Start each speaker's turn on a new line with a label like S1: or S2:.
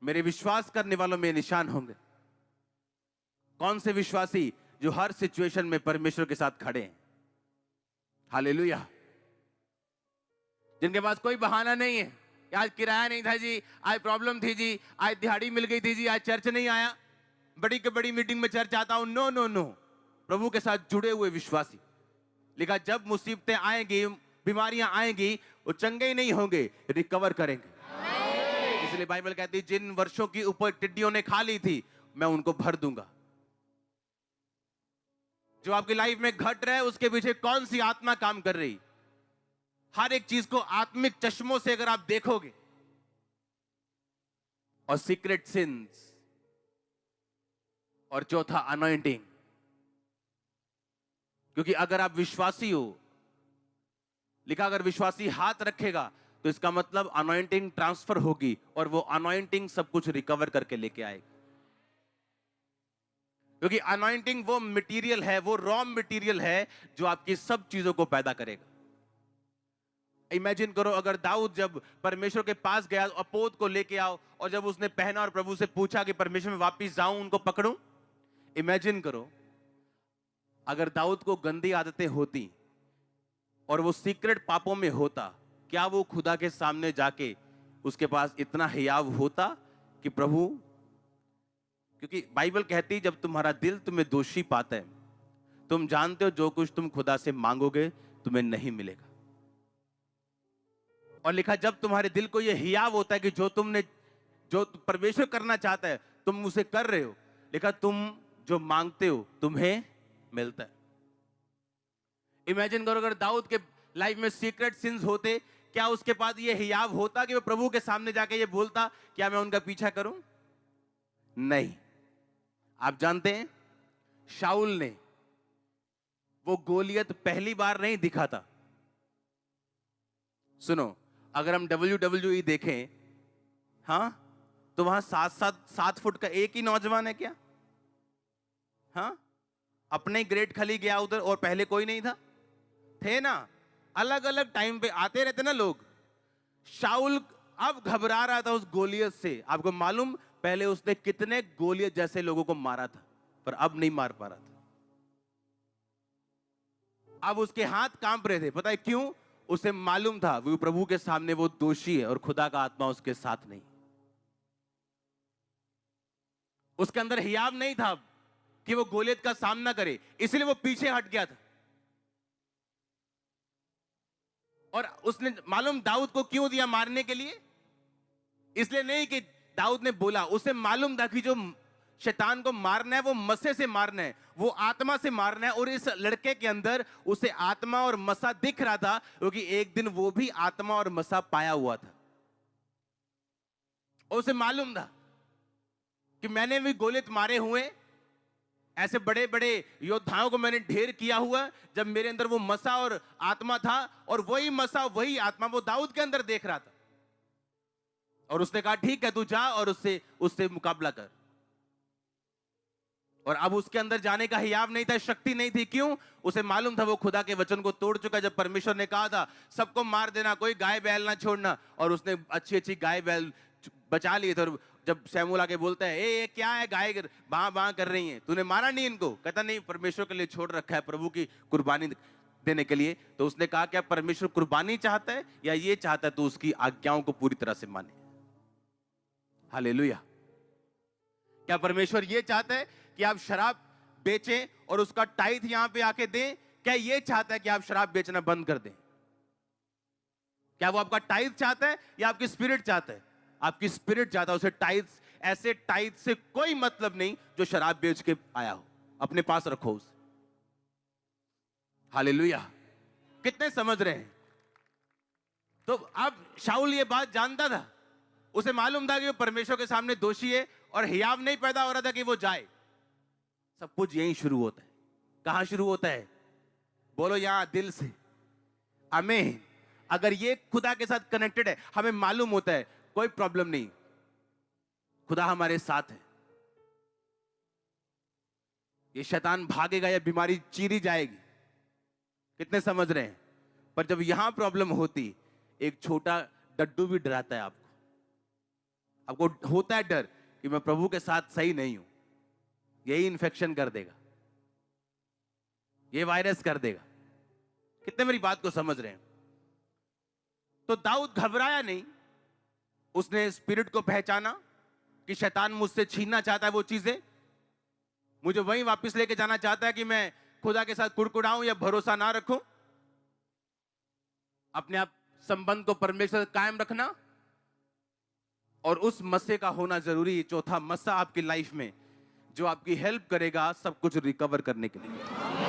S1: मेरे विश्वास करने वालों में निशान होंगे। कौन से विश्वासी जो हर सिचुएशन में परमेश्वर के साथ खड़े हैं। हालेलुया। जिनके पास कोई बहाना नहीं है कि आज किराया नहीं था जी, आज प्रॉब्लम थी जी, आज दिहाड़ी मिल गई थी जी, आज चर्च नहीं आया, बड़ी के बड़ी मीटिंग में चर्च आता हूं। नो नो नो, प्रभु के साथ जुड़े हुए विश्वासी। लिखा जब मुसीबतें आएंगी, बीमारियां आएंगी, वो चंगे ही नहीं होंगे, रिकवर करेंगे। इसलिए बाइबल कहती है जिन वर्षों की ऊपर टिड्डियों ने खा ली थी, मैं उनको भर दूंगा। जो आपकी लाइफ में घट रहा है उसके पीछे कौन सी आत्मा काम कर रही? हर एक चीज को आत्मिक चश्मों से अगर आप देखोगे, और सीक्रेट सिंस, और चौथा अनॉइंटिंग। क्योंकि अगर आप विश्वासी हो, लिखा अगर विश्वासी हाथ रखेगा तो इसका मतलब अनॉइंटिंग ट्रांसफर होगी और वो अनॉइंटिंग सब कुछ रिकवर करके लेके आएगी। क्योंकि अनॉइंटिंग वो मटेरियल है, वो रॉ मटेरियल है जो आपकी सब चीजों को पैदा करेगा। इमेजिन करो अगर दाऊद जब परमेश्वर के पास गया, अपोद को लेके आओ, और जब उसने पहना और प्रभु से पूछा कि परमेश्वर में वापस जाऊं, उनको पकड़ूं। इमेजिन करो अगर दाऊद को गंदी आदतें होती और वो सीक्रेट पापों में होता, क्या वो खुदा के सामने जाके उसके पास इतना हियाव होता कि प्रभु, क्योंकि बाइबल कहती है जब तुम्हारा दिल तुम्हें दोषी पाता है, तुम जानते हो जो कुछ तुम खुदा से मांगोगे तुम्हें नहीं मिलेगा। और लिखा जब तुम्हारे दिल को यह हियाव होता है कि जो परमेश्वर करना चाहता है तुम उसे कर रहे हो, लिखा तुम जो मांगते हो तुम्हें मिलता है। इमेजिन करो अगर दाऊद के लाइफ में सीक्रेट सिंस होते, क्या उसके पास ये हियाव होता कि वो प्रभु के सामने जाके ये बोलता क्या मैं उनका पीछा करूं? नहीं। आप जानते हैं शाऊल ने वो गोलियत पहली बार नहीं दिखा था। सुनो, अगर हम WWE देखें, हां, तो वहां 7 फुट का एक ही नौजवान है क्या? हां, अपने ग्रेट खली गया उधर और पहले कोई नहीं था? थे ना, अलग अलग टाइम पे आते रहते ना लोग। शाऊल अब घबरा रहा था उस गोलियत से। आपको मालूम पहले उसने कितने गोलियत जैसे लोगों को मारा था, पर अब नहीं मार पा रहा था। अब उसके हाथ कांप रहे थे। पता है क्यों? उसे मालूम था वो प्रभु के सामने वो दोषी है और खुदा का आत्मा उसके साथ नहीं। उसके अंदर हियाव नहीं था कि वो गोलियत का सामना करे, इसलिए वो पीछे हट गया था। और उसने मालूम दाऊद को क्यों दिया मारने के लिए? इसलिए नहीं कि दाऊद ने बोला, उसे मालूम था कि जो शैतान को मारना है वो मसे से मारना है, वो आत्मा से मारना है। और इस लड़के के अंदर उसे आत्मा और मसा दिख रहा था, क्योंकि एक दिन वो भी आत्मा और मसा पाया हुआ था। और उसे मालूम था कि मैंने भी गोलियत मारे हुए, ऐसे बड़े बड़े योद्धाओं को मैंने ढेर किया हुआ, जब मेरे अंदर वो मसा और आत्मा था। और वही मसा वही आत्मा वो दाऊद के अंदर देख रहा था। और उसने कहा ठीक है, तू जा और उससे मुकाबला कर। और अब उसके अंदर जाने का हियाव नहीं था, शक्ति नहीं थी। क्यों? उसे मालूम था वो खुदा के वचन को तोड़ चुका। जब परमेश्वर ने कहा था सबको मार देना, कोई गाय बैल ना छोड़ना, और उसने अच्छी अच्छी गाय बैल बचा लिए थे। और जब शमूएल आके बोलता है ए क्या है, गाय बां बां कर रही हैं, तूने मारा नहीं इनको? कहता नहीं, परमेश्वर के लिए छोड़ रखा है, प्रभु की कुर्बानी देने के लिए। तो उसने कहा क्या परमेश्वर कुर्बानी चाहता है या ये चाहता है तो उसकी आज्ञाओं को पूरी तरह से माने? हालेलुया। क्या परमेश्वर ये चाहता है कि आप शराब बेचें और उसका टाइथ यहां पे आके दें? क्या ये चाहता है कि आप शराब बेचना बंद कर दें? क्या वो आपका टाइथ चाहता है या आपकी स्पिरिट चाहता है? आपकी स्पिरिट चाहता है। उसे टाइथ, ऐसे टाइथ से कोई मतलब नहीं जो शराब बेच के आया हो, अपने पास रखो उसे। हालेलुया। कितने समझ रहे हैं? तो अब शाऊल ये बात जानता था, उसे मालूम था कि वो परमेश्वर के सामने दोषी है, और हियाव नहीं पैदा हो रहा था कि वो जाए। सब कुछ यहीं शुरू होता है। कहां शुरू होता है? बोलो यहां, दिल से। आमीन। अगर ये खुदा के साथ कनेक्टेड है, हमें मालूम होता है कोई प्रॉब्लम नहीं, खुदा हमारे साथ है। ये शैतान भागेगा या बीमारी चीरी जाएगी। कितने समझ रहे हैं? पर जब यहां प्रॉब्लम होती, एक छोटा डड्डू भी डराता है आपको। आपको होता है डर कि मैं प्रभु के साथ सही नहीं हूं, यही इन्फेक्शन कर देगा, ये वायरस कर देगा। कितने मेरी बात को समझ रहे हैं? तो दाऊद घबराया नहीं, उसने स्पिरिट को पहचाना कि शैतान मुझसे छीनना चाहता है वो चीजें, मुझे वहीं वापस लेके जाना चाहता है कि मैं खुदा के साथ कुड़कुड़ाऊं या भरोसा ना रखूं। अपने आप संबंध को परमेश्वर से कायम रखना और उस मस्से का होना जरूरी है। चौथा मस्सा आपकी लाइफ में जो आपकी हेल्प करेगा सब कुछ रिकवर करने के लिए।